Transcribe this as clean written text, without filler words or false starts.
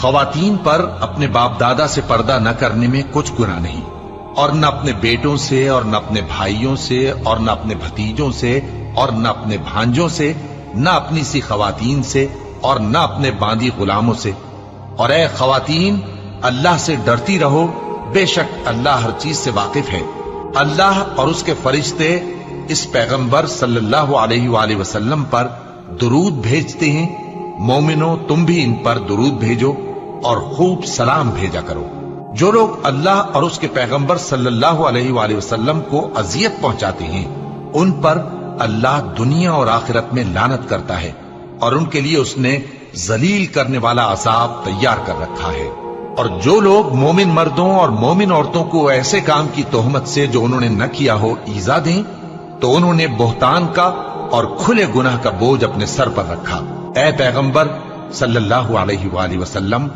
خواتین پر اپنے باپ دادا سے پردہ نہ کرنے میں کچھ گناہ نہیں، اور نہ اپنے بیٹوں سے، اور نہ اپنے بھائیوں سے، اور نہ اپنے بھتیجوں سے، اور نہ اپنے بھانجوں سے، نہ اپنی سی خواتین سے، اور نہ اپنے باندی غلاموں سے۔ اور اے خواتین، اللہ سے ڈرتی رہو، بے شک اللہ ہر چیز سے واقف ہے۔ اللہ اور اس کے فرشتے اس پیغمبر صلی اللہ علیہ وآلہ وسلم پر درود بھیجتے ہیں۔ مومنو، تم بھی ان پر درود بھیجو اور خوب سلام بھیجا کرو۔ جو لوگ اللہ اور اس کے پیغمبر صلی اللہ علیہ وآلہ وسلم کو اذیت پہنچاتے ہیں، ان پر اللہ دنیا اور آخرت میں لعنت کرتا ہے، اور ان کے لیے اس نے ذلیل کرنے والا عذاب تیار کر رکھا ہے۔ اور جو لوگ مومن مردوں اور مومن عورتوں کو ایسے کام کی تہمت سے جو انہوں نے نہ کیا ہو ایذا دیں، تو انہوں نے بہتان کا اور کھلے گناہ کا بوجھ اپنے سر پر رکھا۔ اے پیغمبر صلی اللہ علیہ وآلہ وسلم،